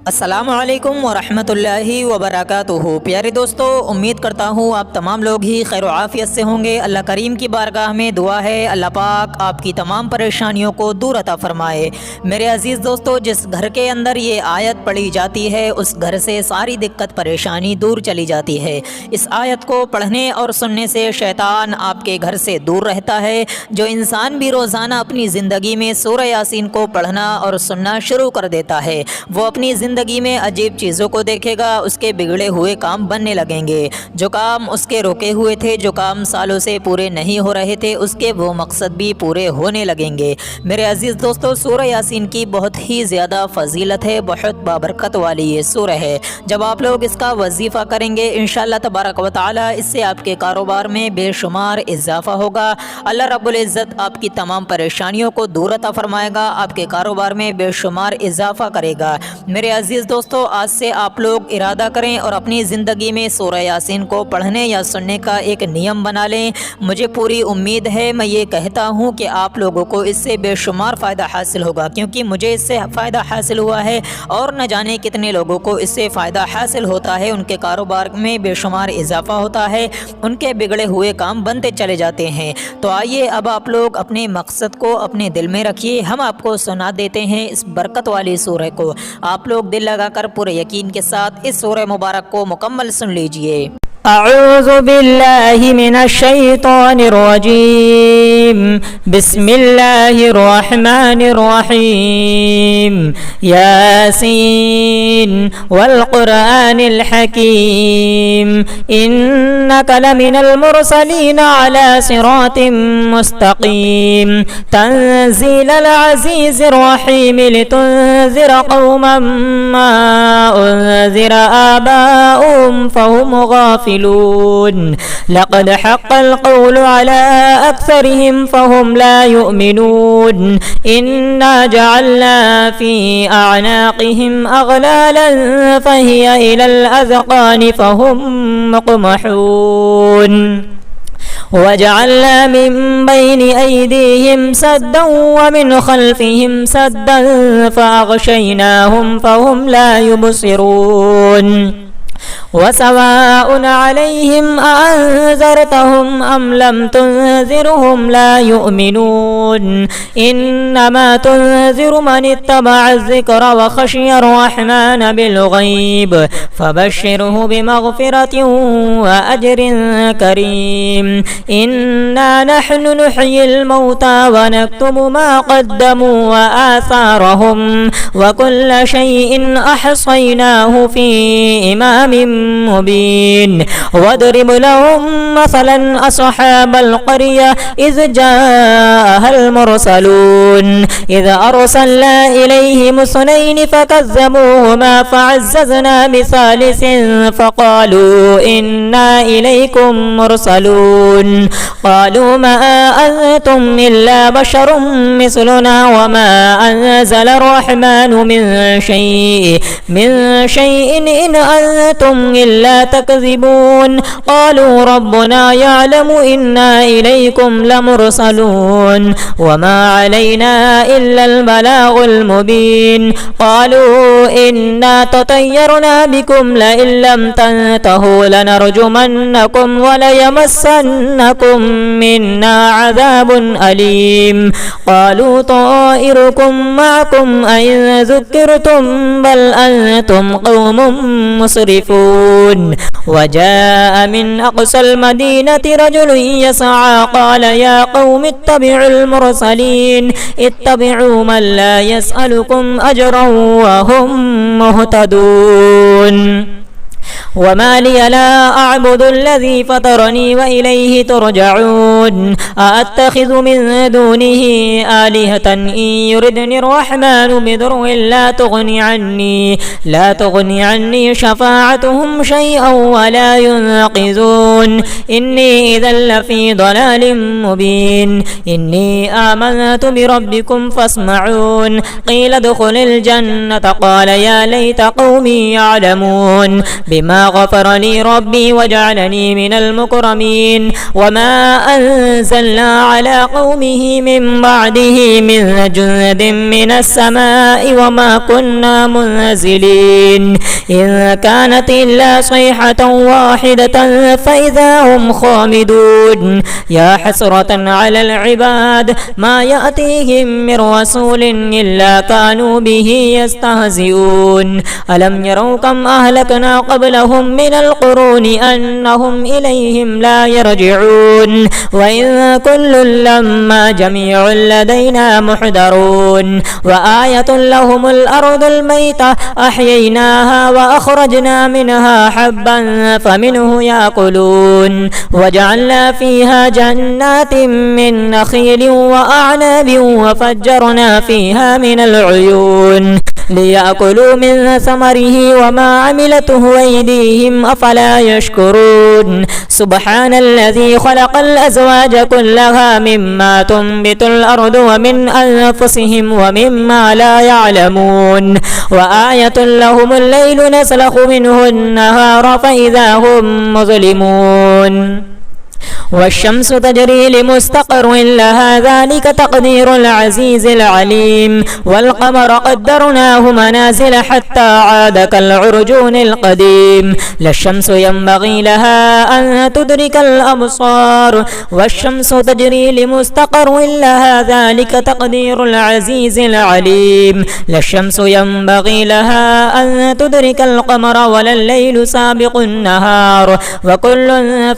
अस्सलामुअलैकुम वरहमतुल्लाहि वबरकातुहू। प्यारे दोस्तों, उम्मीद करता हूँ आप तमाम लोग ही खैर आफ़ियत से होंगे। अल्लाह करीम की बारगाह में दुआ है अल्लाह पाक आपकी तमाम परेशानियों को दूर अता फ़रमाए। मेरे अज़ीज़ दोस्तों, जिस घर के अंदर ये आयत पढ़ी जाती है उस घर से सारी दिक्कत परेशानी दूर चली जाती है। इस आयत को पढ़ने और सुनने से शैतान आपके घर से दूर रहता है। जो इंसान भी रोज़ाना अपनी ज़िंदगी में सूरह यासीन को पढ़ना और सुनना शुरू कर देता है वो अपनी ज़िंदगी में अजीब चीज़ों को देखेगा, उसके बिगड़े हुए काम बनने लगेंगे। जो काम उसके रुके हुए थे, जो काम सालों से पूरे नहीं हो रहे थे, उसके वो मकसद भी पूरे होने लगेंगे। मेरे अजीज़ दोस्तों, सूरह यासीन की बहुत ही ज़्यादा फ़जीलत है, बहुत बाबरकत वाली ये सूरह है। जब आप लोग इसका वजीफ़ा करेंगे इंशाअल्लाह तबारक व तआला इससे आपके कारोबार में बेशुमार इजाफ़ा होगा। अल्लाह रब्बुल इज़्ज़त आपकी तमाम परेशानियों को दूर अता फ़रमाएगा, आपके कारोबार में बेशुमार इजाफ़ा करेगा। मेरे अजीज़ दोस्तों, आज से आप लोग इरादा करें और अपनी ज़िंदगी में सूरह यासीन को पढ़ने या सुनने का एक नियम बना लें। मुझे पूरी उम्मीद है, मैं ये कहता हूँ कि आप लोगों को इससे बेशुमार फ़ायदा हासिल होगा, क्योंकि मुझे इससे फ़ायदा हासिल हुआ है और न जाने कितने लोगों को इससे फ़ायदा हासिल होता है। उनके कारोबार में बेशुमार इजाफ़ा होता है, उनके बिगड़े हुए काम बनते चले जाते हैं। तो आइए अब आप लोग अपने मकसद को अपने दिल में रखिए, हम आपको सुना देते हैं इस बरकत वाली सूरह को। आप लोग दिल लगाकर पूरे यकीन के साथ इस सूरह मुबारक को मुकम्मल सुन लीजिए। अऊज़ु बिल्लाहि मिनश शैतानिर रजीम। बिस्मिल्लाहिर रहमानिर रहीम। यासीन वल क़ुरआनिल हकीम। इन्नका लमिनल मुरसलीन अला सिरातिम मुस्तक़ीम। तंज़ीलल अज़ीज़िर रहीम लितुनज़िरा क़ौमम मा उनज़िरा आबाउहुम फ़हुम गाफ़िलून। लक़द हक़्क़ल क़ौलु अला अक्सरिहिम फ़हुम ला युमिनून। इन्ना जअलना फ़ी अअनाक़िहिम अग़लालन फ़हिय इलल अज़क़ानि फ़हुम मुक़महून। वजअलना मिन बैनि ऐदीहिम सद्दन वमिन खल्फ़िहिम सद्दन फ़अग़शयनाहुम फ़हुम ला युबसिरून। वसवाउन अलैहिम अअंज़रतहुम अम लम तुनज़िरहुम ला युमिनून। इन्नमा तुनज़िरु मन इत्तबअ ज़िक्र व खशिय अर्रहमान बिलग़ैब फबश्शिरहु बिमग़फ़िरतिन व अज्रिन करीम। इन्ना नहनु नुह्यिल मौता व नक्तुबु मा क़द्दमू व आसारहुम व कुल्ल शैइन अहसैनाहु फ़ी इमामिन मुबीन। वदरिब लहुम मसलन अस्हाबल क़रिया इज़ जाअहल मुरसलून। इज़ अरसलना इलैहिम इस्नैनि फ़कज़्ज़बूहुमा फ़अज़्ज़ज़ना बिसालिसिन फ़क़ालू इन्ना इलैकुम मुरसलून। क़ालू मा अंतुम इल्ला बशरुम मिस्लुना व मा अंज़ल अर्रहमानु मिन शैइन इन अंतुम इल्ला तकज़िबून। क़ालू रब्बुना यअलमु इन्ना इलैकुम लमुरसलून व मा अलैना इल्लल बलागुल मुबीन। क़ालू इन्ना ततय्यरना बिकुम लइन लम तंतहू लनरजुमन्नकुम व लयमस्सन्नकुम मिन्ना अज़ाबुन अलीम। क़ालू ताइरुकुम मअकुम अइन ज़ुक्किरतुम बल अंतुम क़ौमुम मुस्रिफून। वजाअ मिन अक़सल मदीनति रजुलुन यसअ क़ाल या क़ौम इत्तबिउल मुरसलीन इत्तबिउ मन ला यसअलुकुम अजरन व हुम मुहतदून। वमा लिय ला अअबुदु अल्लज़ी फ़तरनी व इलैहि तुरजऊन। अअत्तख़िज़ु मिन दूनिही आलिहतन इन युरिदनि अर्रहमानु बिदुर्रिन ला तुग़नि अन्नी शफ़ाअतुहुम शैअन व ला युनक़िज़ून। इन्नी इज़न लफ़ी ضलालिन मुबीन। इन्नी आमनतु बिरब्बिकुम फ़स्मऊन। क़ील उद्ख़ुलिल जन्नत क़ाल या लैत क़ौमी यअलमून बिमा غفر لي ربي وجعلني من المكرمين وما أنزلنا على قومه من بعده من جند من السماء وما كنا منزلين إن كانت إلا صيحة واحدة فإذا هم خامدون يا حسرة على العباد ما يأتيهم من رسول إلا كانوا به يستهزئون ألم يروا كم أهلكنا قبلهم من القرون أنهم إليهم لا يرجعون وإن كل لما جميع لدينا محضرون وآية لهم الأرض الميتة أحييناها وأخرجنا منها حبا فمنه يأكلون وجعلنا فيها جنات من نخيل وأعناب وفجرنا فيها من العيون ليأكلوا من ثمره وما عملته أيديهم أفلا يشكرون سبحان الذي خلق الأزواج كلها مما تنبت الأرض ومن أنفسهم ومما لا يعلمون وآية لهم الليل نسلخ منه النهار فإذا هم مظلمون والشمس تجري لمستقر لها ذلك تقدير العزيز العليم والقمر قدرناه منازل حتى عاد كالعرجون القديم لا الشمس ينبغي لها أن تدرك الأبصار والشمس تجري لمستقر لها ذلك تقدير العزيز العليم لا الشمس ينبغي لها أن تدرك القمر ولا الليل سابق النهار وكل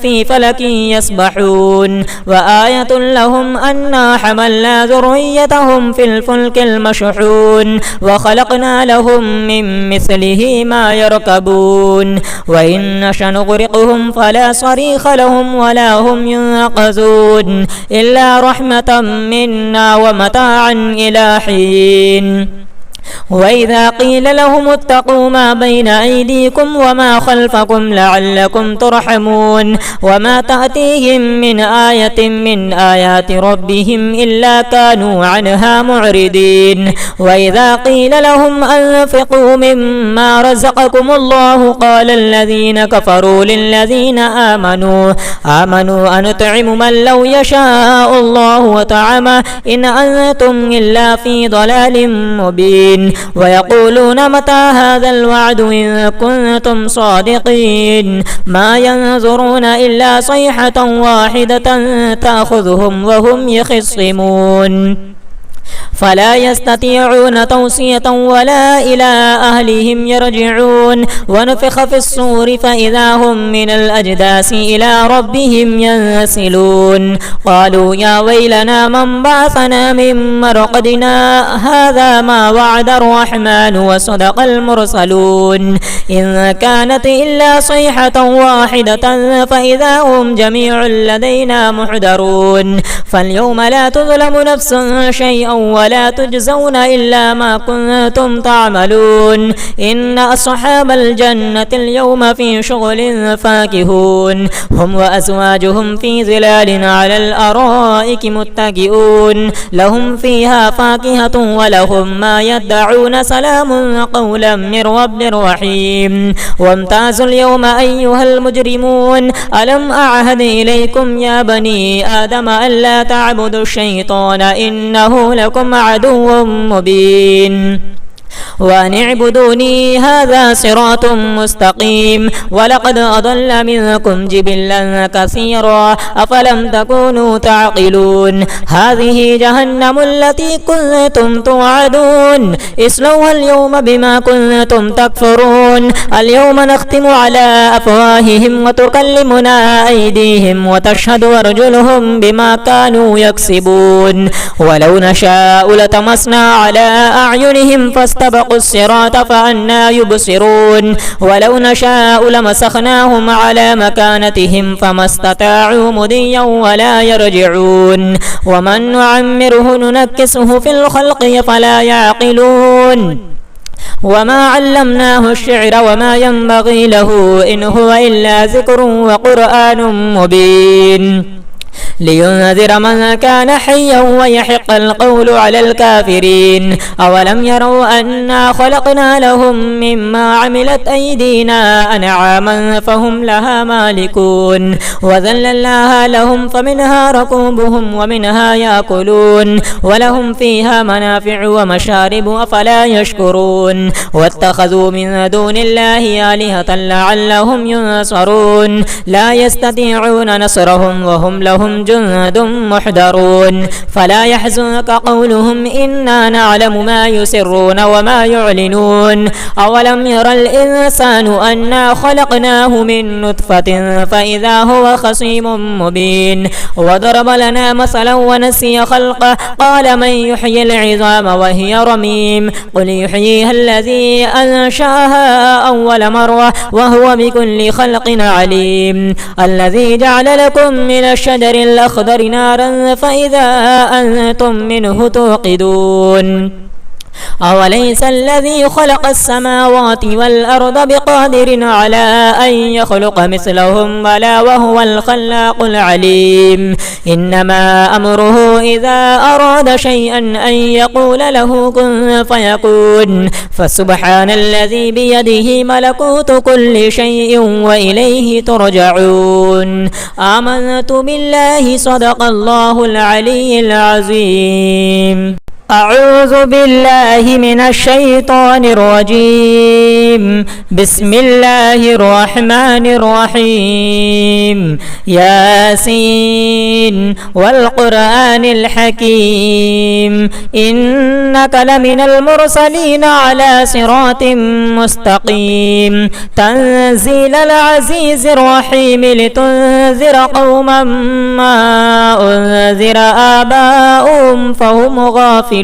في فلك يسبحون وآية لهم أنا حملنا ذريتهم في الفلك المشحون وخلقنا لهم من مثله ما يركبون وإن نشأ نغرقهم فلا صريخ لهم ولا هم ينقذون إلا رحمة منا ومتاعا إلى حين وإذا قيل لهم اتقوا ما بين أيديكم وما خلفكم لعلكم ترحمون وما تأتيهم من آية من آيات ربهم إلا كانوا عنها معرضين وإذا قيل لهم أنفقوا مما رزقكم الله قال الذين كفروا للذين آمنوا أنطعم من لو يشاء الله وطعمه إن أنتم إلا في ضلال مبين ويقولون متى هذا الوعد إن كنتم صادقين ما ينظرون إلا صيحة واحدة تأخذهم وهم يخصمون فلا يستطيعون توصية ولا إلى أهلهم يرجعون ونفخ في الصور فإذا هم من الأجداث إلى ربهم ينسلون قالوا يا ويلنا من بعثنا من مرقدنا هذا ما وعد الرحمن وصدق المرسلون إن كانت إلا صيحة واحدة فإذا هم جميع لدينا محضرون فاليوم لا تظلم نفس شيئا ولا تجزون إلا ما كنتم تعملون إن أصحاب الجنة اليوم في شغل فاكهون هم وأزواجهم في ظلال على الأرائك متكئون لهم فيها فاكهة ولهم ما يدعون سلام قولا من رب رحيم وامتازوا اليوم أيها المجرمون ألم أعهد إليكم يا بني آدم ألا تعبدوا الشيطان إنه لكم عدو مبين وأن اعبدوني هذا صراط مستقيم ولقد أضل منكم جبلا كثيرا أفلم تكونوا تعقلون هذه جهنم التي كنتم توعدون اصلوها اليوم بما كنتم تكفرون اليوم نختم على أفواههم وتكلمنا أيديهم وتشهد أرجلهم بما كانوا يكسبون ولو نشاء لتمسنا على أعينهم فاستبقوا الصراط فأنى يبصرون ولو نشاء لمسخناهم على مكانتهم فما استطاعوا مضيا ولا يرجعون ومن نعمره ننكسه في الخلق فلا يعقلون وما علمناه الشعر وما ينبغي له إن هو إلا ذكر وقرآن مبين لينذر من كان حيا ويحق القول على الكافرين. أولم يروا أنا خلقنا لهم مما عملت أيدينا أنعاما فهم لها مالكون وذللناها لهم فمنها ركوبهم ومنها يأكلون ولهم فيها منافع ومشارب أفلا يشكرون. واتخذوا من دون الله آلهة لعلهم ينصرون لا يستطيعون نصرهم وهم لهم جند محضرون. فلا يحزنك قولهم إنا نعلم ما يسرون وما يعلنون. أولم ير الإنسان أنا خلقناه من نطفة فإذا هو خصيم مبين. وضرب لنا مثلا ونسي خلقه قال من يحيي العظام وهي رميم قل يحييها الذي أنشأها أول مرة وهو بكل خلق عليم. الذي جعل لكم من الشجر الأخضر نارا فإذا أنتم منه توقدون. أوليس الذي خلق السماوات والأرض بقادر على أن يخلق مثلهم بلى وهو الخلاق العليم. إنما أمره إذا أراد شيئا أن يقول له كن فيكون. فسبحان الذي بيده ملكوت كل شيء وإليه ترجعون. آمنت بالله صدق الله العلي العظيم. أعوذ بالله من الشيطان الرجيم. بسم الله الرحمن الرحيم. ياسين والقرآن الحكيم إنك لمن المرسلين على صراط مستقيم. تنزيل العزيز الرحيم لتنذر قوما ما أنذر آباؤهم فهم غافلون.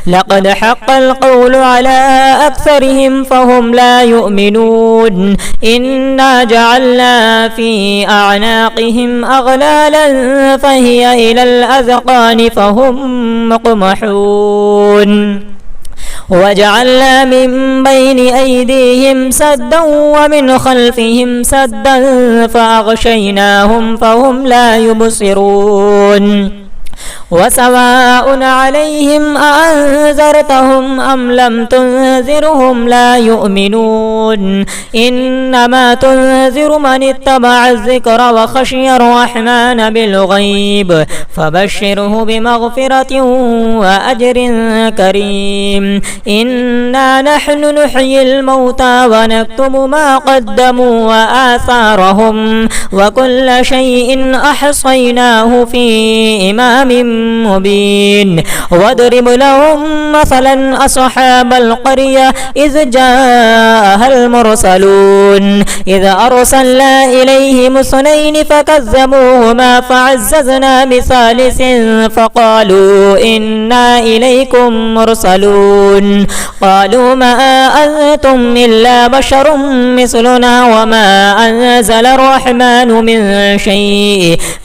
لقد حق القول على أكثرهم فهم لا يؤمنون. إنا جعلنا في أعناقهم أغلالا فهي إلى الأذقان فهم مقمحون. وجعلنا من بين أيديهم سدا ومن خلفهم سدا فأغشيناهم فهم لا يبصرون. وسواء عليهم أأنذرتهم أم لم تنذرهم لا يؤمنون. إنما تنذر من اتبع الذكر وخشي الرحمن بالغيب فبشره بمغفرة وأجر كريم. إنا نحن نحيي الموتى ونكتب ما قدموا وآثارهم وكل شيء أحصيناه في إمام مبين. واضرب لهم مثلا أصحاب القرية إذ جاءها المرسلون إذ أرسلنا إليهم اثنين فكذبوهما فعززنا بثالث فقالوا إنا إليكم مرسلون. قالوا ما أنتم إلا بشر مثلنا وما أنزل الرحمن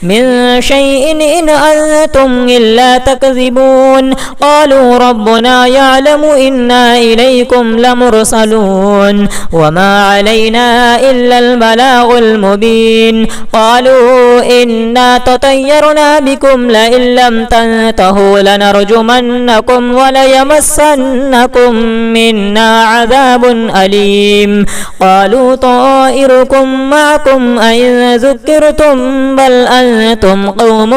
من شيء إن أنتم إلا تكذبون. قالوا ربنا يعلم إنا إليكم لمرسلون وما علينا إلا البلاغ المبين. قالوا إنا تطيرنا بكم لئن لم تنتهوا لنرجمنكم وليمسنكم منا عذاب أليم. قالوا طائركم معكم أئن ذكرتم بل أنتم قوم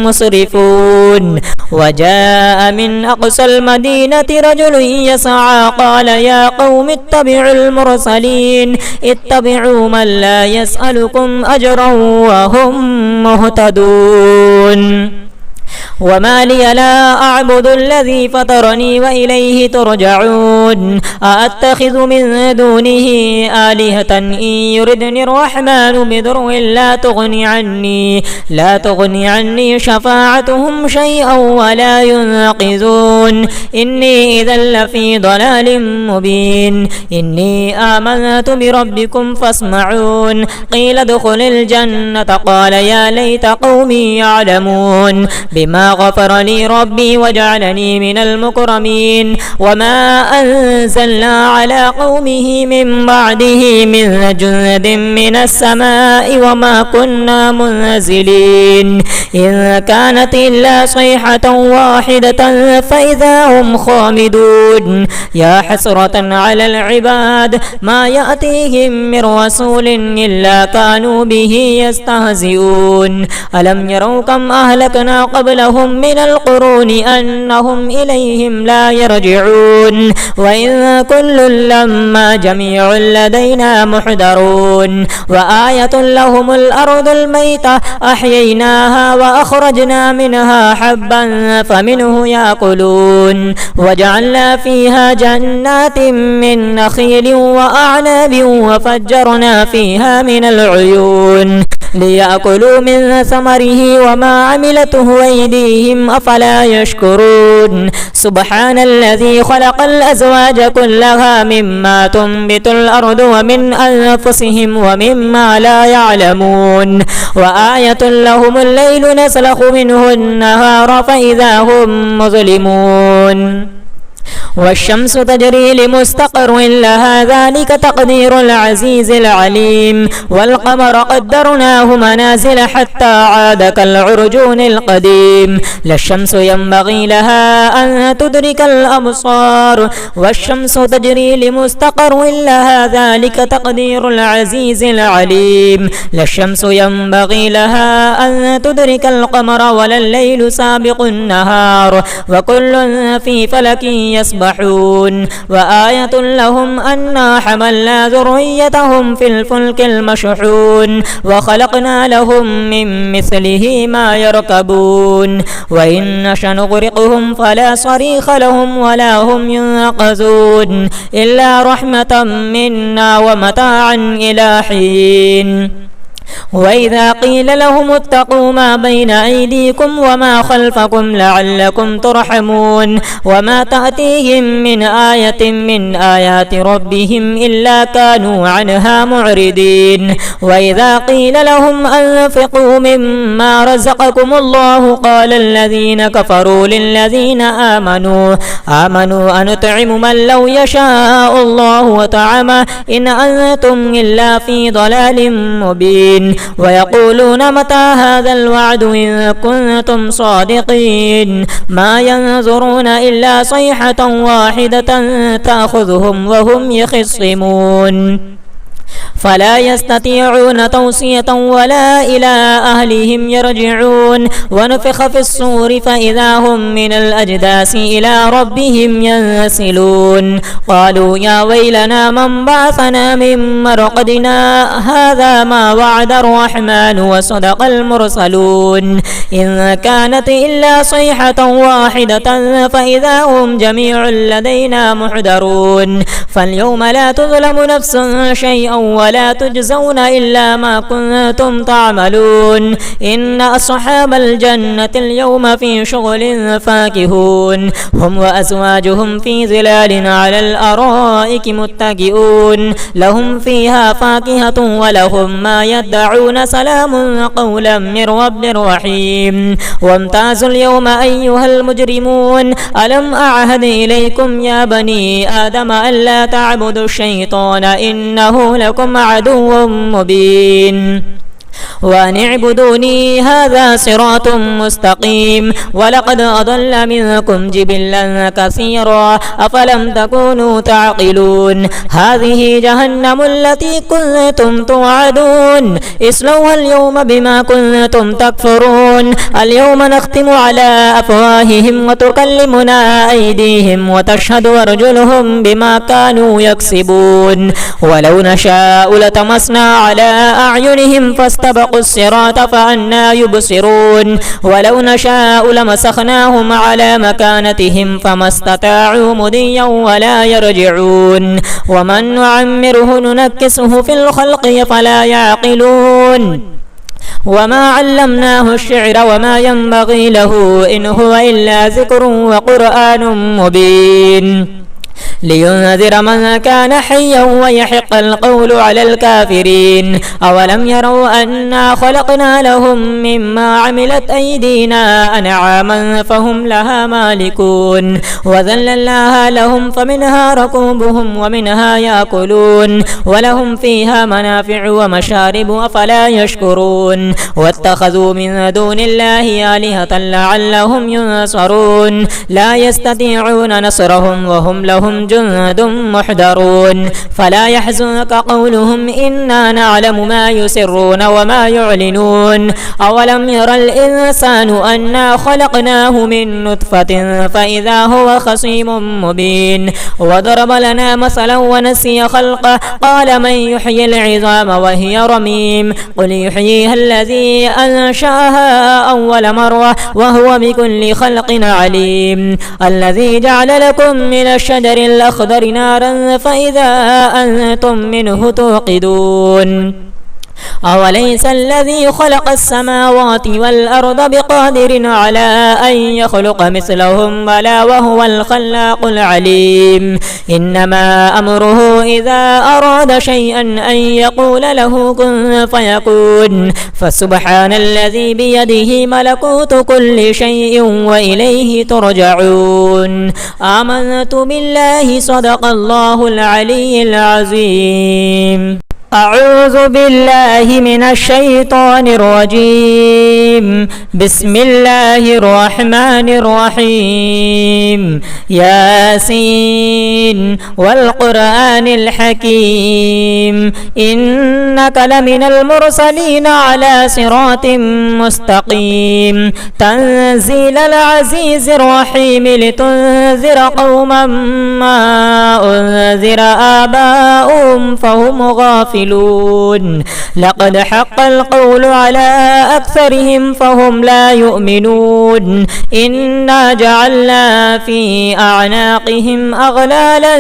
مسرفون. وجاء من أقصى المدينة رجل يسعى قال يا قوم اتبعوا المرسلين اتبعوا من لا يسألكم أجرا وهم مهتدون. وما لي لا أعبد الذي فطرني وإليه ترجعون. أأتخذ من دونه آلهة إن يردني الرحمن بضر لا تغني عني شفاعتهم شيئا ولا ينقذون. إني إذا لفي ضلال مبين. إني آمنت بربكم فاسمعون. قيل ادخل الجنة قال يا ليت قومي يعلمون. بما غفر لي ربي وجعلني من المكرمين وما أنزلنا على قومه من بعده من جند من السماء وما كنا منزلين إن كانت إلا صيحة واحدة فإذا هم خامدون يا حسرة على العباد ما يأتيهم من رسول إلا كانوا به يستهزئون ألم يروا كم أهلكنا قبلهم من القرون أنهم إليهم لا يرجعون وإن كل لما جميع لدينا محضرون وآية لهم الأرض الميتة أحييناها وأخرجنا منها حبا فمنه يأكلون وجعلنا فيها جنات من نخيل وأعناب وفجرنا فيها من العيون ليأكلوا من ثمره وما عملته أيديهم أفلا يشكرون سبحان الذي خلق الأزواج كلها مما تنبت الأرض ومن أنفسهم ومما لا يعلمون وآية لهم الليل نسلخ منه النهار فإذا هم مظلمون والشمس تجري لمستقر لها ذلك تقدير العزيز العليم والقمر قدرناه منازل حتى عاد كالعرجون القديم لا الشمس ينبغي لها أن تدرك الأبصار والشمس تجري لمستقر لها ذلك تقدير العزيز العليم لا الشمس ينبغي لها أن تدرك القمر ولا الليل سابق النهار وكل في فلك يسبحون وآية لهم أنا حملنا ذريتهم في الفلك المشحون وخلقنا لهم من مثله ما يركبون وإن نشأ نغرقهم فلا صريخ لهم ولا هم ينقذون إلا رحمة منا ومتاعا إلى حين وإذا قيل لهم اتقوا ما بين أيديكم وما خلفكم لعلكم ترحمون وما تأتيهم من آية من آيات ربهم إلا كانوا عنها معرضين وإذا قيل لهم أنفقوا مما رزقكم الله قال الذين كفروا للذين آمنوا أنطعم من لو يشاء الله وطعمه إن أنتم إلا في ضلال مبين ويقولون متى هذا الوعد إن كنتم صادقين ما ينظرون إلا صيحة واحدة تأخذهم وهم يخصمون فلا يستطيعون توصية ولا إلى أهلهم يرجعون ونفخ في الصور فإذا هم من الأجداث إلى ربهم ينسلون قالوا يا ويلنا من بعثنا من مرقدنا هذا ما وعد الرحمن وصدق المرسلون إن كانت إلا صيحة واحدة فإذا هم جميع لدينا محضرون فاليوم لا تظلم نفس شيئا ولا تجزون إلا ما كنتم تعملون إن أصحاب الجنة اليوم في شغل فاكهون هم وأزواجهم في ظلال على الأرائك متكئون لهم فيها فاكهة ولهم ما يدعون سلام قولا من رب رحيم وامتازوا اليوم أيها المجرمون ألم أعهد إليكم يا بني آدم ألا تعبدوا الشيطان إنه لكم عدو مبين وأن اعبدوني هذا صراط مستقيم ولقد أضل منكم جبلا كثيرا أفلم تكونوا تعقلون هذه جهنم التي كنتم توعدون اصلوها اليوم بما كنتم تكفرون اليوم نختم على أفواههم وتكلمنا أيديهم وتشهد أرجلهم بما كانوا يكسبون ولو نشاء لطمسنا على أعينهم فاستبقوا الصراط فأنا يبصرون ولو نشاء لمسخناهم على مكانتهم فما استطاعوا مضيا ولا يرجعون ومن نعمره ننكسه في الخلق فلا يعقلون وما علمناه الشعر وما ينبغي له إن هو إلا ذكر وقرآن مبين لينذر من كان حيا ويحق القول على الكافرين. أولم يروا أنا خلقنا لهم مما عملت أيدينا أنعاما فهم لها مالكون وذللناها لهم فمنها ركوبهم ومنها يأكلون ولهم فيها منافع ومشارب أفلا يشكرون. واتخذوا من دون الله آلهة لعلهم ينصرون لا يستطيعون نصرهم وهم لهم جند محضرون. فلا يحزنك قولهم إنا نعلم ما يسرون وما يعلنون. أولم ير الإنسان أنا خلقناه من نطفة فإذا هو خصيم مبين. وضرب لنا مثلا ونسي خلقه قال من يحيي العظام وهي رميم قل يحييها الذي أنشأها أول مرة وهو بكل خلق عليم. الذي جعل لكم من الشجر الأخضر نارا فإذا أنتم منه توقدون. أوليس الذي خلق السماوات والأرض بقادر على أن يخلق مثلهم بلى وهو الخلاق العليم. إنما أمره إذا أراد شيئا أن يقول له كن فيكون. فسبحان الذي بيده ملكوت كل شيء وإليه ترجعون. آمنت بالله صدق الله العلي العظيم. أعوذ بالله من الشيطان الرجيم. بسم الله الرحمن الرحيم. ياسين والقرآن الحكيم إنك لمن المرسلين على صراط مستقيم. تنزيل العزيز الرحيم لتنذر قوما ما أنذر آباؤهم فهم غافلون. لقد حق القول على أكثرهم فهم لا يؤمنون. إنا جعلنا في أعناقهم أغلالا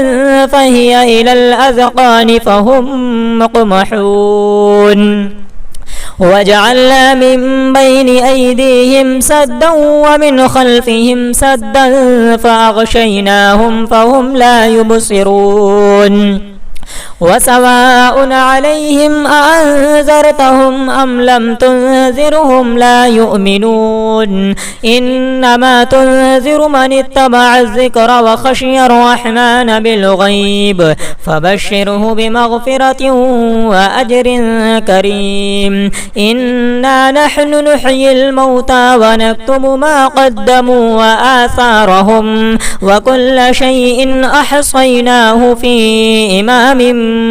فهي إلى الأذقان فهم مقمحون. وجعلنا من بين أيديهم سدا ومن خلفهم سدا فأغشيناهم فهم لا يبصرون. وسواء عليهم أأنذرتهم أم لم تنذرهم لا يؤمنون. إنما تنذر من اتبع الذكر وخشي الرحمن بالغيب فبشره بمغفرة وأجر كريم. إنا نحن نحيي الموتى ونكتب ما قدموا وآثارهم وكل شيء أحصيناه في إمام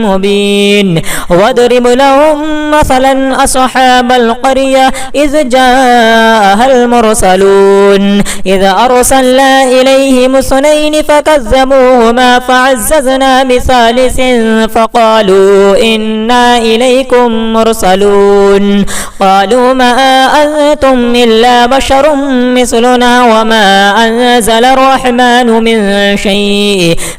مبين. واضرب لهم مثلا أصحاب القرية إذ جاءها المرسلون إذ أرسلنا إليهم اثنين فكذبوهما فعززنا بثالث فقالوا إنا إليكم مرسلون. قالوا ما أنتم إلا بشر مثلنا وما أنزل الرحمن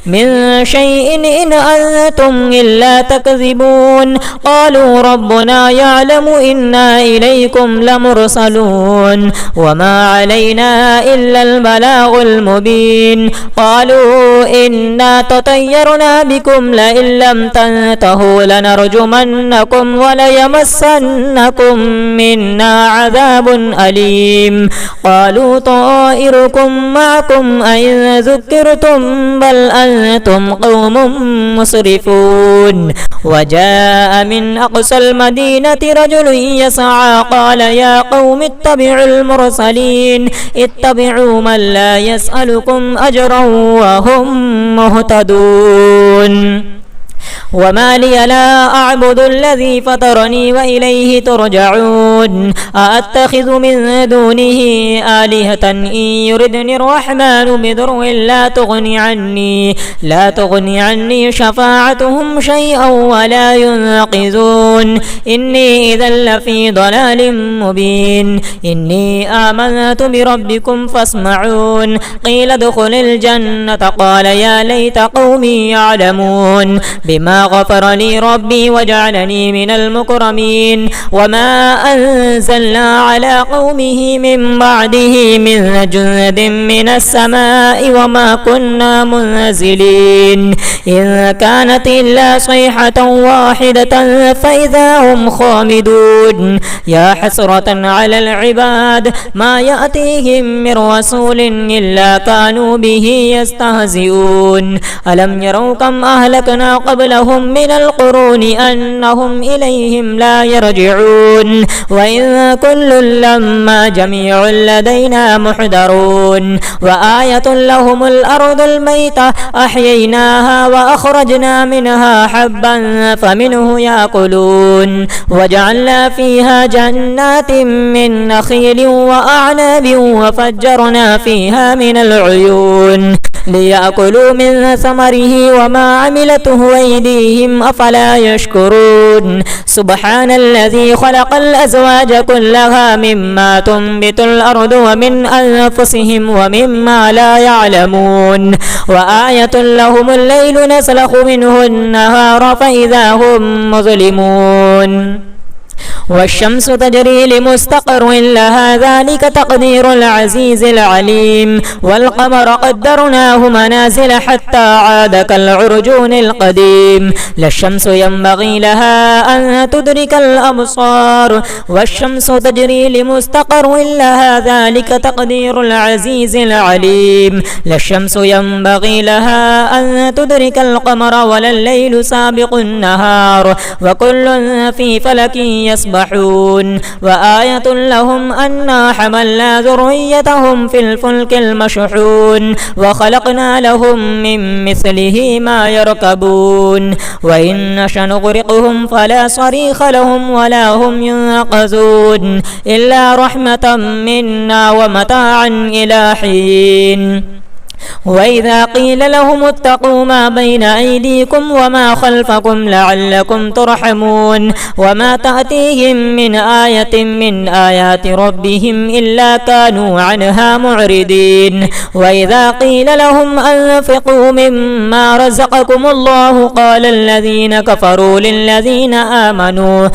من شيء إن أنتم إلا تكذبون. قالوا ربنا يعلم إنا إليكم لمرسلون وما علينا إلا البلاغ المبين. قالوا إنا تطيرنا بكم لئن لم تنتهوا لنرجمنكم وليمسنكم منا عذاب أليم. قالوا طائركم معكم أئن ذكرتم بل أنتم قوم مسرفون. وجاء من أقصى المدينة رجل يسعى قال يا قوم اتبعوا المرسلين اتبعوا من لا يسألكم أجرا وهم مهتدون. وما لي لا أعبد الذي فطرني وإليه ترجعون. أأتخذ من دونه آلهة إن يردني الرحمن بضر لا تغني عني شفاعتهم شيئا ولا ينقذون. إني إذا لفي ضلال مبين. إني آمنت بربكم فاسمعون. قيل ادخل الجنة قال يا ليت قومي يعلمون بما غفر لي ربي وجعلني من المكرمين وما أنزلنا على قومه من بعده من جند من السماء وما كنا منزلين إن كانت إلا صيحة واحدة فإذا هم خامدون يا حسرة على العباد ما يأتيهم من رسول إلا كانوا به يستهزئون ألم يروا كم أهلكنا قبلهم من القرون أنهم إليهم لا يرجعون وإن كل لما جميع لدينا محضرون وآية لهم الأرض الميتة أحييناها وأخرجنا منها حبا فمنه يأكلون وجعلنا فيها جنات من نخيل وأعناب وفجرنا فيها من العيون ليأكلوا من ثمره وما عملته أيديهم أفلا يشكرون سبحان الذي خلق الأزواج كلها مما تنبت الأرض ومن أنفسهم ومما لا يعلمون وآية لهم الليل نسلخ منه النهار فإذا هم مظلمون والشمس تجري لمستقر لها ذلك تقدير العزيز العليم والقمر قدرناه منازل حتى عاد كالعرجون القديم لا الشمس ينبغي لها أن تدرك الأبصار والشمس تجري لمستقر لها ذلك تقدير العزيز العليم لا الشمس ينبغي لها أن تدرك القمر ولا الليل سابق النهار وكل في فلك يسبحون وآية لهم أنا حملنا ذريتهم في الفلك المشحون وخلقنا لهم من مثله ما يركبون وإن نشأ نغرقهم فلا صريخ لهم ولا هم ينقذون إلا رحمة منا ومتاعا إلى حين وإذا قيل لهم اتقوا ما بين أيديكم وما خلفكم لعلكم ترحمون وما تأتيهم من آية من آيات ربهم إلا كانوا عنها معرضين وإذا قيل لهم أنفقوا مما رزقكم الله قال الذين كفروا للذين آمنوا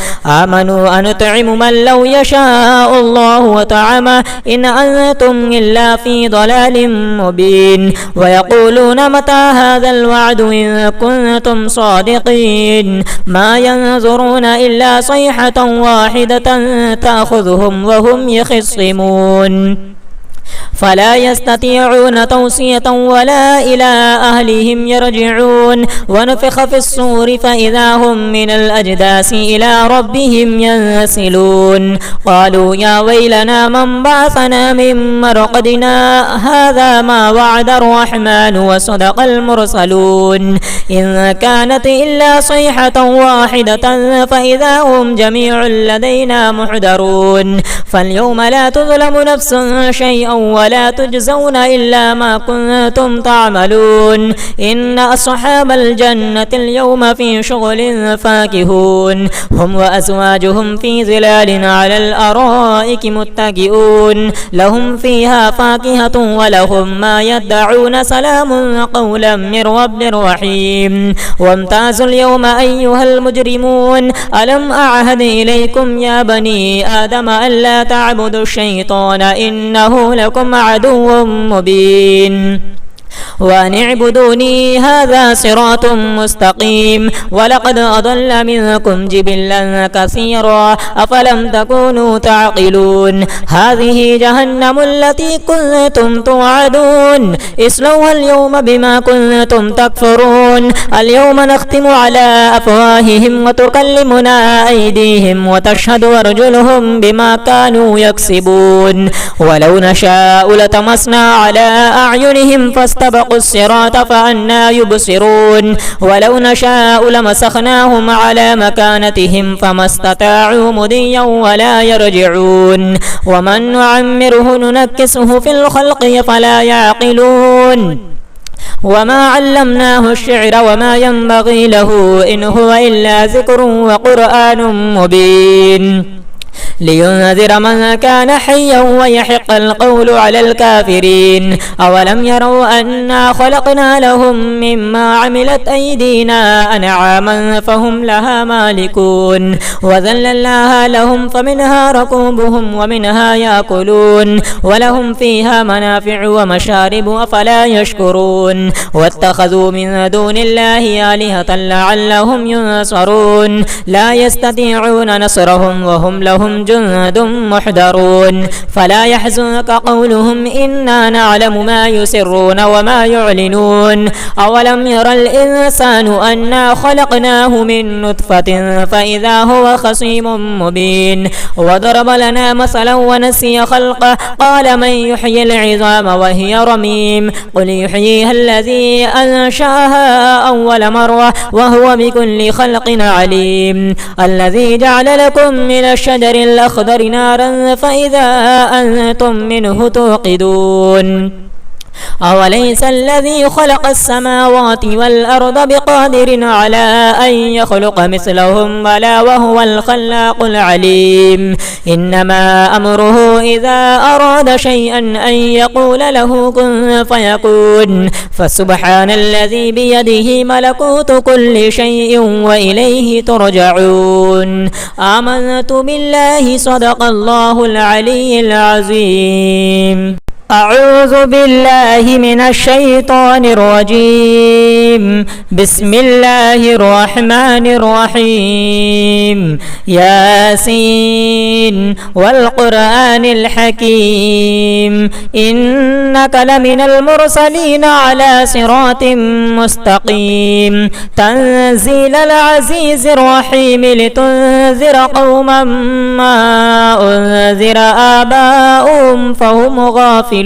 أنطعم من لو يشاء الله وطعمه إن أنتم إلا في ضلال مبين ويقولون متى هذا الوعد إن كنتم صادقين ما ينظرون إلا صيحة واحدة تأخذهم وهم يخصمون فلا يستطيعون توصية ولا إلى أهلهم يرجعون ونفخ في الصور فإذا هم من الأجداث إلى ربهم ينسلون قالوا يا ويلنا من بعثنا من مرقدنا هذا ما وعد الرحمن وصدق المرسلون إن كانت إلا صيحة واحدة فإذا هم جميع لدينا محضرون فاليوم لا تظلم نفس شيئا ولا تجزون إلا ما كنتم تعملون إن أصحاب الجنة اليوم في شغل فاكهون هم وأزواجهم في ظلال على الأرائك متكئون لهم فيها فاكهة ولهم ما يدعون سلام قولا من رب رحيم وامتازوا اليوم أيها المجرمون ألم أعهد إليكم يا بني آدم ألا تعبدوا الشيطان إنه لكم عدو مبين وأن اعبدوني هذا صراط مستقيم ولقد أضل منكم جبلا كثيرا أفلم تكونوا تعقلون هذه جهنم التي كنتم توعدون اصلوها اليوم بما كنتم تكفرون اليوم نختم على أفواههم وتكلمنا أيديهم وتشهد أرجلهم بما كانوا يكسبون ولو نشاء لطمسنا على أعينهم فاستبقوا الصراط فأنى يبصرون ولو نشاء لمسخناهم على مكانتهم فما استطاعوا مضيا ولا يرجعون ومن نعمره ننكسه في الخلق فلا يعقلون وما علمناه الشعر وما ينبغي له إن هو إلا ذكر وقرآن مبين لينذر من كان حيا ويحق القول على الكافرين. أولم يروا أنا خلقنا لهم مما عملت أيدينا أنعاما فهم لها مالكون وذللناها لهم فمنها ركوبهم ومنها يأكلون ولهم فيها منافع ومشارب أفلا يشكرون. واتخذوا من دون الله آلهة لعلهم ينصرون لا يستطيعون نصرهم وهم لهم جند محضرون. فلا يحزنك قولهم إنا نعلم ما يسرون وما يعلنون. أولم ير الإنسان أنا خلقناه من نطفة فإذا هو خصيم مبين. وضرب لنا مثلا ونسي خلقه قال من يحيي العظام وهي رميم قل يحييها الذي أنشأها أول مرة وهو بكل خلق عليم. الذي جعل لكم من الشجر الأخضر نارا فإذا أنتم منه توقدون. أوليس الذي خلق السماوات والأرض بقادر على أن يخلق مثلهم بلى وهو الخلاق العليم. إنما أمره إذا أراد شيئا أن يقول له كن فيكون. فسبحان الذي بيده ملكوت كل شيء وإليه ترجعون. آمنت بالله صدق الله العلي العظيم. أعوذ بالله من الشيطان الرجيم. بسم الله الرحمن الرحيم. ياسين والقرآن الحكيم إنك لمن المرسلين على صراط مستقيم. تنزيل العزيز الرحيم لتنذر قوما ما أنذر آباؤهم فهم غافلون.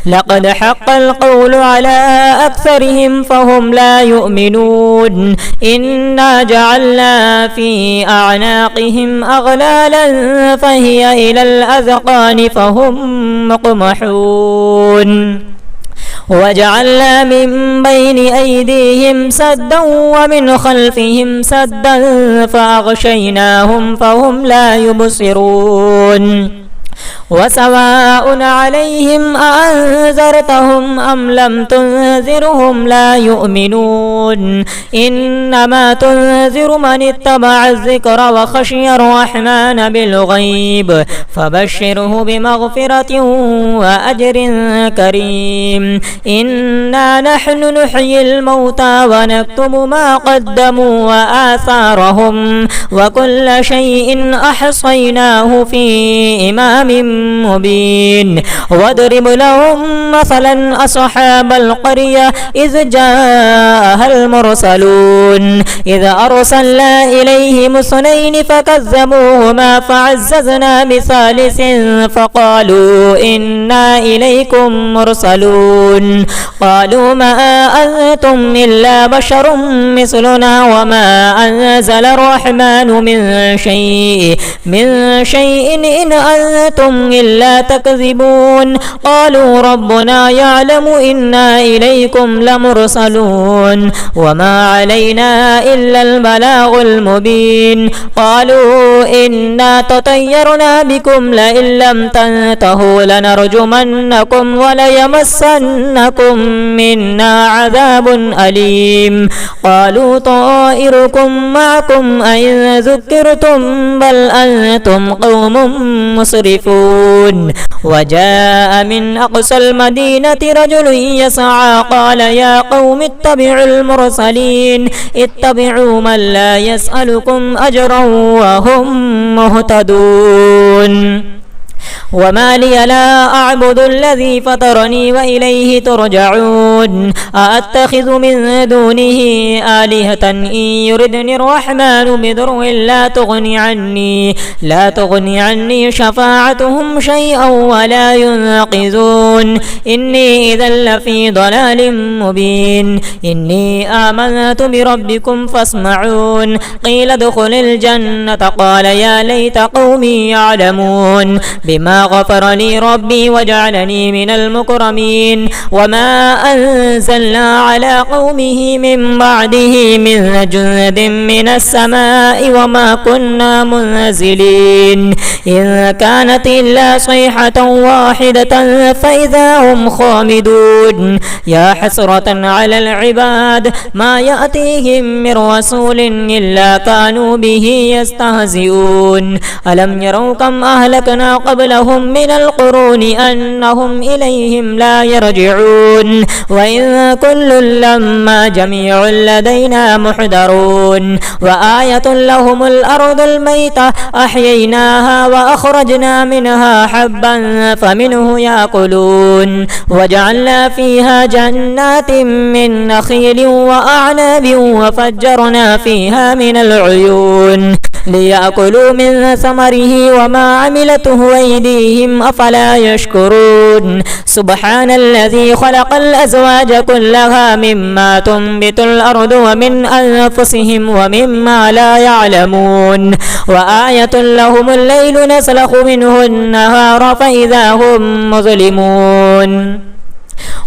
لقد حق القول على أكثرهم فهم لا يؤمنون. إنا جعلنا في أعناقهم أغلالا فهي إلى الأذقان فهم مقمحون. وجعلنا من بين أيديهم سدا ومن خلفهم سدا فأغشيناهم فهم لا يبصرون. وسواء عليهم أأنذرتهم أم لم تنذرهم لا يؤمنون. إنما تنذر من اتبع الذكر وخشي الرحمن بالغيب فبشره بمغفرة وأجر كريم. إنا نحن نحيي الموتى ونكتب ما قدموا وآثارهم وكل شيء أحصيناه في إمام مبين. واضرب لهم مثلا أصحاب القرية إذ جاءها المرسلون إذ أرسلنا إليهم اثنين فكذبوهما فعززنا بثالث فقالوا إنا إليكم مرسلون. قالوا ما أنتم إلا بشر مثلنا وما أنزل الرحمن من شيء إن أنتم إلا تكذبون. قالوا ربنا يعلم إنا إليكم لمرسلون وما علينا إلا البلاغ المبين. قالوا إنا تطيرنا بكم لئن لم تنتهوا لنرجمنكم وليمسنكم منا عذاب أليم. قالوا طائركم معكم أئن ذكرتم بل أنتم قوم مسرفون. وجاء من أقصى المدينة رجل يسعى قال يا قوم اتبعوا المرسلين اتبعوا من لا يسألكم أجرا وهم مهتدون. وما لي لا أعبد الذي فطرني وإليه ترجعون. أأتخذ من دونه آلهة إن يردني الرحمن بضر لا تغني عني شفاعتهم شيئا ولا ينقذون. إني إذا لفي ضلال مبين. إني آمنت بربكم فاسمعون. قيل ادخل الجنة قال يا ليت قومي يعلمون بما بما غفر لي ربي وجعلني من المكرمين وما أنزلنا على قومه من بعده من جند من السماء وما كنا منزلين إن كانت إلا صيحة واحدة فإذا هم خامدون يا حسرة على العباد ما يأتيهم من رسول إلا كانوا به يستهزئون ألم يروا كم أهلكنا قبلهم من القرون أنهم إليهم لا يرجعون وإن كل لما جميع لدينا محضرون وآية لهم الأرض الميتة أحييناها وأخرجنا منها حبا فمنه يأكلون وجعلنا فيها جنات من نخيل وأعناب وفجرنا فيها من العيون ليأكلوا من ثمره وما عملته أيديهم أفلا يشكرون سبحان الذي خلق الأزواج كلها مما تنبت الأرض ومن أنفسهم ومما لا يعلمون وآية لهم الليل نسلخ منه النهار فإذا هم مظلمون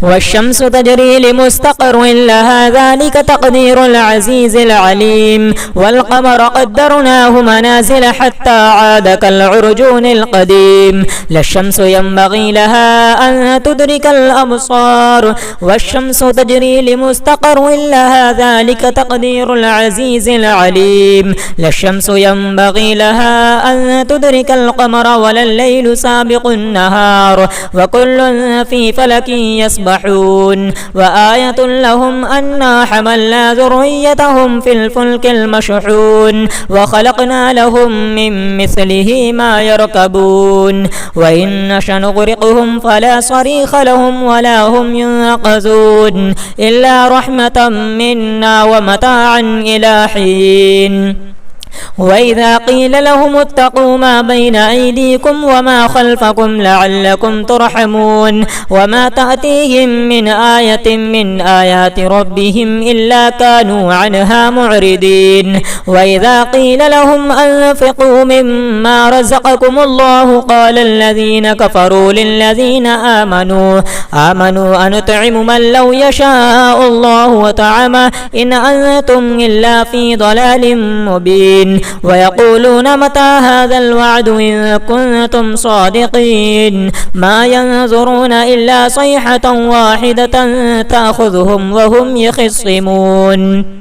والشمس تجري لمستقر لها ذلك تقدير العزيز العليم والقمر قدرناه منازل حتى عاد كالعرجون القديم لا الشمس ينبغي لها أن تدرك الأبصار والشمس تجري لمستقر لها ذلك تقدير العزيز العليم لا الشمس ينبغي لها أن تدرك القمر ولا الليل سابق النهار وكل في فلك يسبحون وآية لهم أنا حملنا ذريتهم في الفلك المشحون وخلقنا لهم من مثله ما يركبون وإن نشأ نغرقهم فلا صريخ لهم ولا هم ينقذون إلا رحمة منا ومتاعا إلى حين وإذا قيل لهم اتقوا ما بين أيديكم وما خلفكم لعلكم ترحمون وما تأتيهم من آية من آيات ربهم إلا كانوا عنها معرضين وإذا قيل لهم أنفقوا مما رزقكم الله قال الذين كفروا للذين آمنوا أنطعم من لو يشاء الله وطعمه إن أنتم إلا في ضلال مبين ويقولون متى هذا الوعد إن كنتم صادقين ما ينظرون إلا صيحة واحدة تأخذهم وهم يخصمون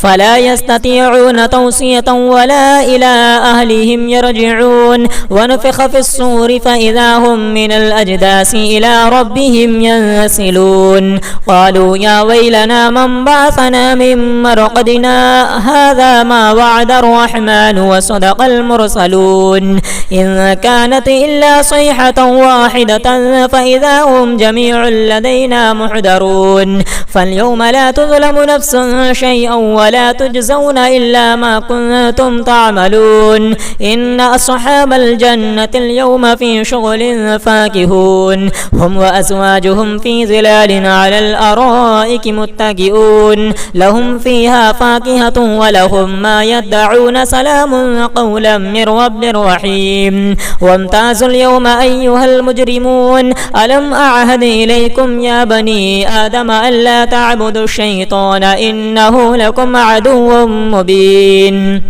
فلا يستطيعون توصية ولا إلى أهلهم يرجعون ونفخ في الصور فإذا هم من الأجداث إلى ربهم ينسلون قالوا يا ويلنا من بعثنا من مرقدنا هذا ما وعد الرحمن وصدق المرسلون إن كانت إلا صيحة واحدة فإذا هم جميع لدينا محضرون فاليوم لا تظلم نفس شيئا ولا تجزون إلا ما كنتم تعملون إن أصحاب الجنة اليوم في شغل فاكهون هم وأزواجهم في ظلال على الأرائك متكئون لهم فيها فاكهة ولهم ما يدعون سلام قولا من رب رحيم وامتازوا اليوم أيها المجرمون ألم أعهد إليكم يا بني آدم ألا تعبدوا الشيطان إنه لكم عدو مبين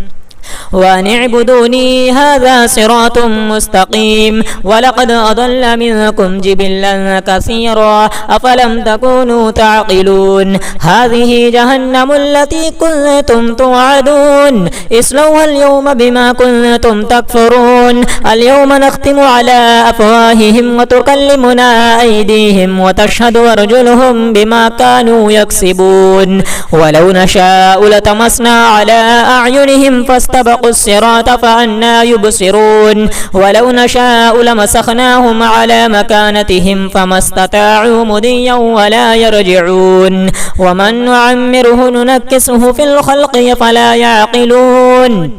وأن اعبدوني هذا صراط مستقيم ولقد أضل منكم جبلا كثيرا أفلم تكونوا تعقلون هذه جهنم التي كنتم توعدون اصلوها اليوم بما كنتم تكفرون اليوم نختم على أفواههم وتكلمنا أيديهم وتشهد أرجلهم بما كانوا يكسبون ولو نشاء لتمسنا على أعينهم فاستبقوا الصراط فأنى يبصرون ولو نشاء لمسخناهم على مكانتهم فما استطاعوا مضيا ولا يرجعون ومن نعمره ننكسه في الخلق فلا يعقلون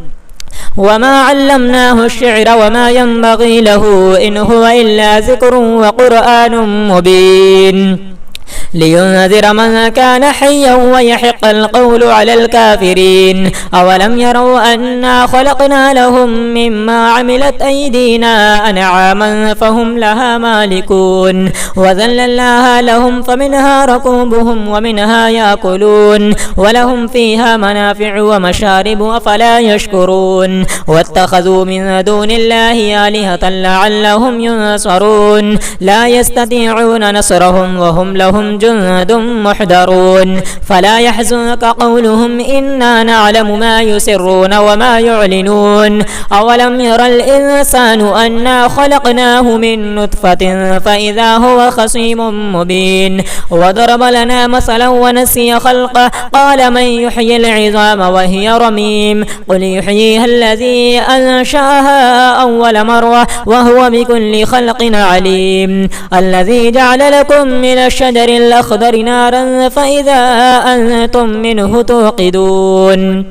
وما علمناه الشعر وما ينبغي له إن هو إلا ذكر وقرآن مبين لينذر من كان حيا ويحق القول على الكافرين. أولم يروا أنا خلقنا لهم مما عملت أيدينا أنعاما فهم لها مالكون وذللناها لهم فمنها ركوبهم ومنها يأكلون ولهم فيها منافع ومشارب أفلا يشكرون. واتخذوا من دون الله آلهة لعلهم ينصرون لا يستطيعون نصرهم وهم لهم جند محضرون. فلا يحزنك قولهم إنا نعلم ما يسرون وما يعلنون. أولم ير الإنسان أنا خلقناه من نطفة فإذا هو خصيم مبين. وضرب لنا مثلا ونسي خلقه قال من يحيي العظام وهي رميم قل يحييها الذي أنشأها أول مرة وهو بكل خلق عليم. الذي جعل لكم من الشجر الأخضر نارا فإذا أنتم منه توقدون.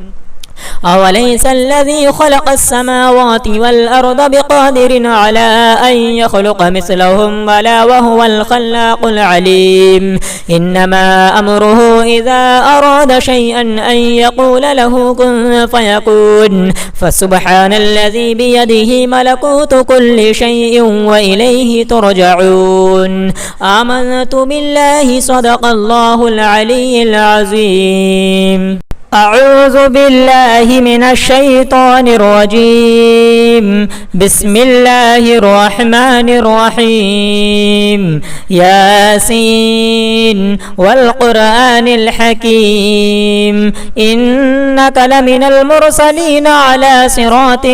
أوليس الذي خلق السماوات والأرض بقادر على أن يخلق مثلهم بلى وهو الخلاق العليم. إنما أمره إذا أراد شيئا أن يقول له كن فيكون. فسبحان الذي بيده ملكوت كل شيء وإليه ترجعون. آمنت بالله صدق الله العلي العظيم. أعوذ بالله من الشيطان الرجيم. بسم الله الرحمن الرحيم. ياسين والقرآن الحكيم إنك لمن المرسلين على صراط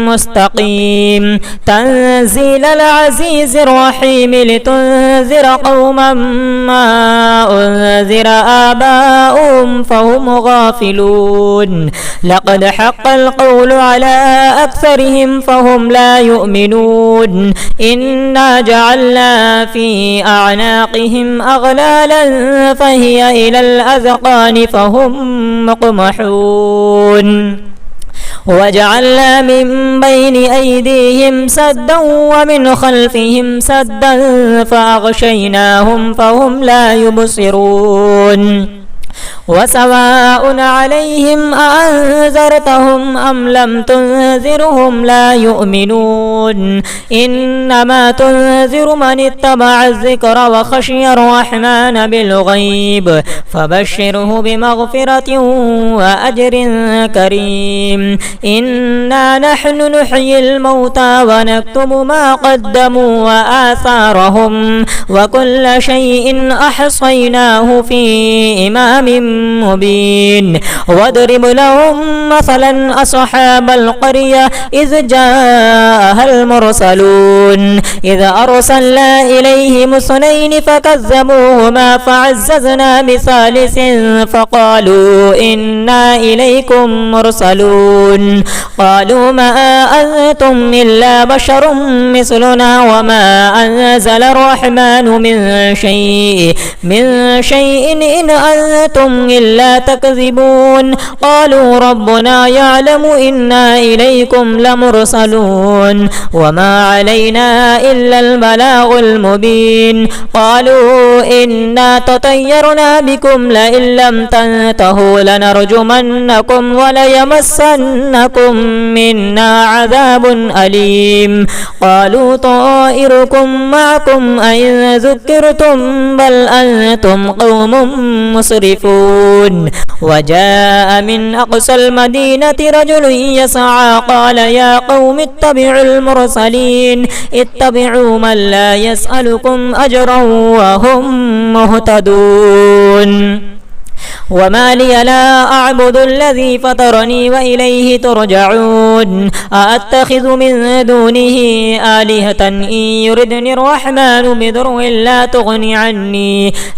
مستقيم. تنزيل العزيز الرحيم لتنذر قوما ما أنذر آباؤهم فهم غافلون. لقد حق القول على أكثرهم فهم لا يؤمنون. إنا جعلنا في أعناقهم أغلالا فهي إلى الأذقان فهم مقمحون. وجعلنا من بين أيديهم سدا ومن خلفهم سدا فأغشيناهم فهم لا يبصرون. وسواء عليهم أأنذرتهم أم لم تنذرهم لا يؤمنون. إنما تنذر من اتبع الذكر وخشي الرحمن بالغيب فبشره بمغفرة وأجر كريم. إنا نحن نحيي الموتى ونكتب ما قدموا وآثارهم وكل شيء أحصيناه في إمام مبين. واضرب لهم مثلا أصحاب القرية إذ جاءها المرسلون إذ أرسلنا إليهم اثنين فكذبوهما فعززنا بثالث فقالوا إنا إليكم مرسلون. قالوا ما أنتم إلا بشر مثلنا وما أنزل الرحمن من شيء إن أنتم إلا تكذبون. قالوا ربنا يعلم إنا إليكم لمرسلون وما علينا إلا البلاغ المبين. قالوا إنا تطيرنا بكم لئن لم تنتهوا لنرجمنكم وليمسنكم منا عذاب أليم. قالوا طائركم معكم أئن ذكرتم بل أنتم قوم مسرفون. وجاء من أقصى المدينة رجل يسعى قال يا قوم اتبعوا المرسلين اتبعوا من لا يسألكم أجرا وهم مهتدون. وما لي لا أعبد الذي فطرني وإليه ترجعون. أأتخذ من دونه آلهة إن يردني الرحمن بضر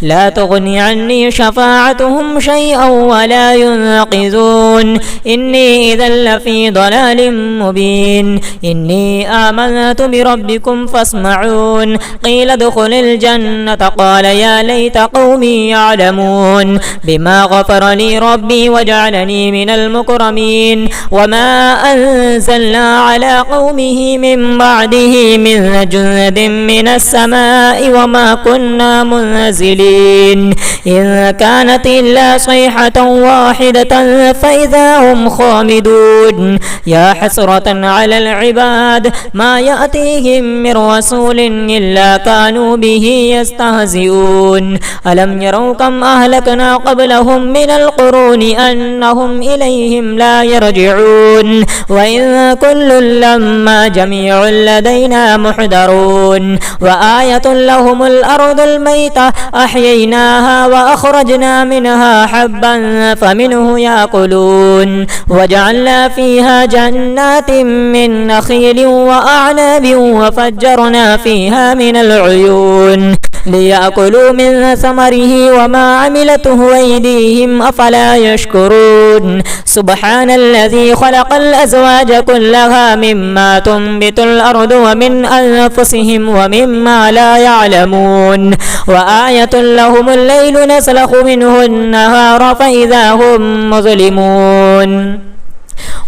لا تغني عني شفاعتهم شيئا ولا ينقذون. إني إذا لفي ضلال مبين. إني آمنت بربكم فاسمعون. قيل ادخل الجنة قال يا ليت قومي يعلمون. بما غفر لي ربي وجعلني من المكرمين وما أنزلنا على قومه من بعده من جند من السماء وما كنا منزلين إن كانت إلا صيحة واحدة فإذا هم خامدون يا حسرة على العباد ما يأتيهم من رسول إلا كانوا به يستهزئون ألم يروا كم أهلكنا قبلهم من القرون أنهم إليهم لا يرجعون وإن كل لما جميع لدينا محضرون وآية لهم الأرض الميتة أحييناها وأخرجنا منها حبا فمنه يأكلون وجعلنا فيها جنات من نخيل وأعناب وفجرنا فيها من العيون ليأكلوا من ثمره وما عملته أيديهم أفلا يشكرون سبحان الذي خلق الأزواج كلها مما تنبت الأرض ومن أنفسهم ومما لا يعلمون وآية لهم الليل نسلخ منه النهار فإذا هم مظلمون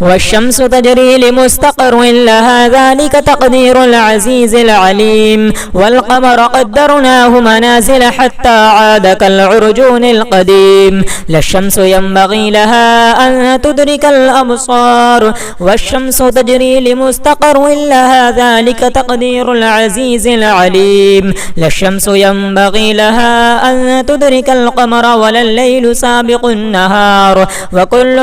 والشمس تجري لمستقر لها ذلك تقدير العزيز العليم والقمر قدرناه منازل حتى عاد كالعرجون القديم لا الشمس ينبغي لها أن تدرك الأبصار والشمس تجري لمستقر لها ذلك تقدير العزيز العليم لا الشمس ينبغي لها أن تدرك القمر ولا الليل سابق النهار وكل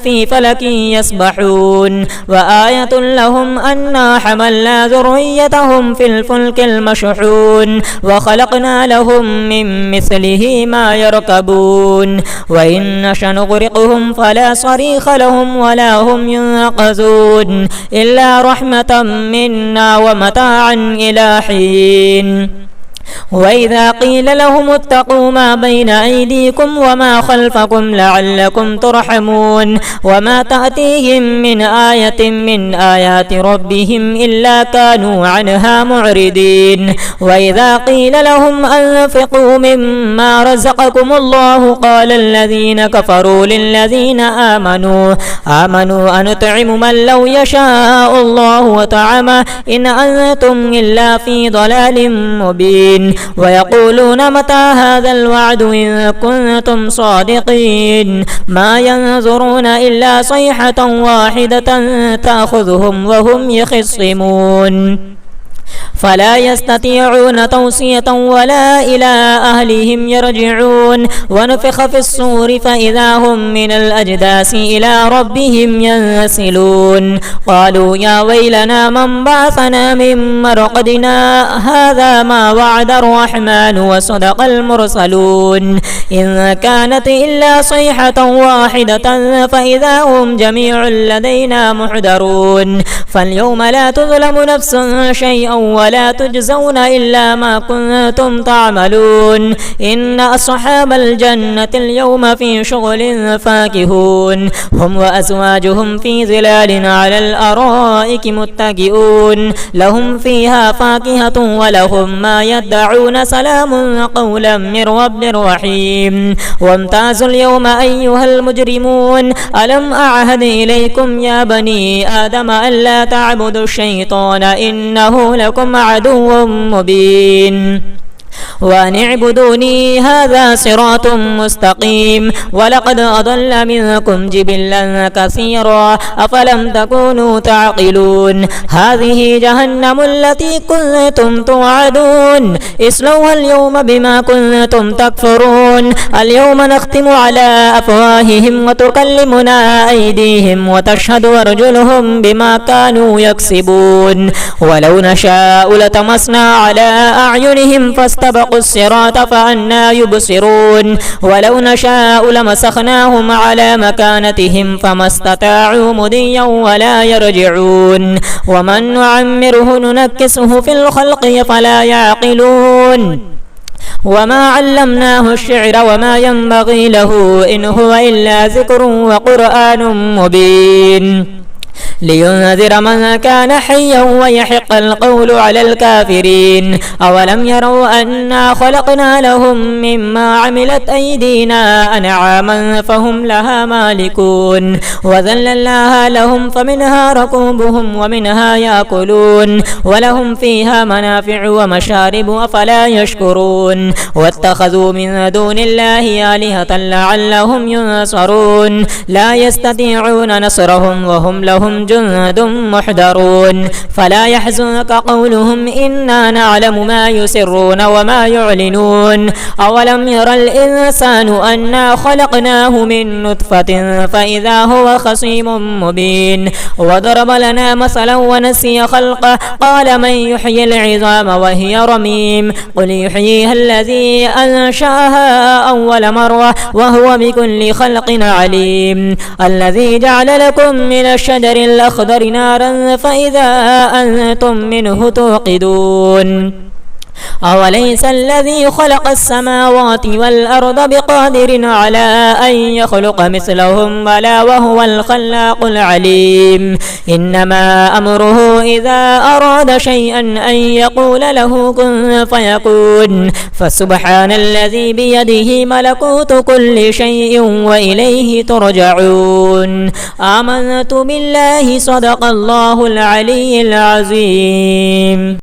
في فلك يسبحون وآية لهم أنا حملنا ذريتهم في الفلك المشحون وخلقنا لهم من مثله ما يركبون وإن نشأ نغرقهم فلا صريخ لهم ولا هم ينقذون إلا رحمة منا ومتاعا إلى حين وإذا قيل لهم اتقوا ما بين أيديكم وما خلفكم لعلكم ترحمون وما تأتيهم من آية من آيات ربهم إلا كانوا عنها معرضين وإذا قيل لهم أنفقوا مما رزقكم الله قال الذين كفروا للذين آمنوا أنطعم من لو يشاء الله وطعمه إن أنتم إلا في ضلال مبين ويقولون متى هذا الوعد إن كنتم صادقين ما ينظرون إلا صيحة واحدة تأخذهم وهم يخصمون فلا يستطيعون توصية ولا إلى أهلهم يرجعون ونفخ في الصور فإذا هم من الأجداث إلى ربهم ينسلون قالوا يا ويلنا من بعثنا من مرقدنا هذا ما وعد الرحمن وصدق المرسلون إن كانت إلا صيحة واحدة فإذا هم جميع لدينا محضرون فاليوم لا تظلم نفس شيئا ولا تجزون إلا ما كنتم تعملون إن أصحاب الجنة اليوم في شغل فاكهون هم وأزواجهم في ظلال على الأرائك متكئون لهم فيها فاكهة ولهم ما يدعون سلام قولا من رب رحيم وامتازوا اليوم أيها المجرمون ألم أعهد إليكم يا بني آدم ألا تعبدوا الشيطان إنه لكم عدو مبين وأن اعبدوني هذا صراط مستقيم ولقد أضل منكم جبلا كثيرا أفلم تكونوا تعقلون هذه جهنم التي كنتم توعدون اصلوها اليوم بما كنتم تكفرون اليوم نختم على أفواههم وتكلمنا أيديهم وتشهد أرجلهم بما كانوا يكسبون ولو نشاء لتمسنا على أعينهم فاستبقوا الصراط فأنى يبصرون ولو نشاء لمسخناهم على مكانتهم فما استطاعوا مضيا ولا يرجعون ومن نعمره ننكسه في الخلق فلا يعقلون وما علمناه الشعر وما ينبغي له إن هو إلا ذكر وقرآن مبين لينذر من كان حيا ويحق القول على الكافرين. أولم يروا أنا خلقنا لهم مما عملت أيدينا أنعاما فهم لها مالكون وذللناها لهم فمنها ركوبهم ومنها يأكلون ولهم فيها منافع ومشارب أفلا يشكرون. واتخذوا من دون الله آلهة لعلهم ينصرون لا يستطيعون نصرهم وهم لهم جند محضرون. فلا يحزنك قولهم إنا نعلم ما يسرون وما يعلنون. أولم ير الإنسان أنا خلقناه من نطفة فإذا هو خصيم مبين. وضرب لنا مثلا ونسي خلقه قال من يحيي العظام وهي رميم قل يحييها الذي أنشأها أول مرة وهو بكل خلق عليم. الذي جعل لكم من الشجر الأخضر نارا فإذا أنتم منه توقدون. أوليس الذي خلق السماوات والأرض بقادر على أن يخلق مثلهم بلى وهو الخلاق العليم. إنما أمره إذا أراد شيئا أن يقول له كن فيكون. فسبحان الذي بيده ملكوت كل شيء وإليه ترجعون. آمنت بالله صدق الله العلي العظيم.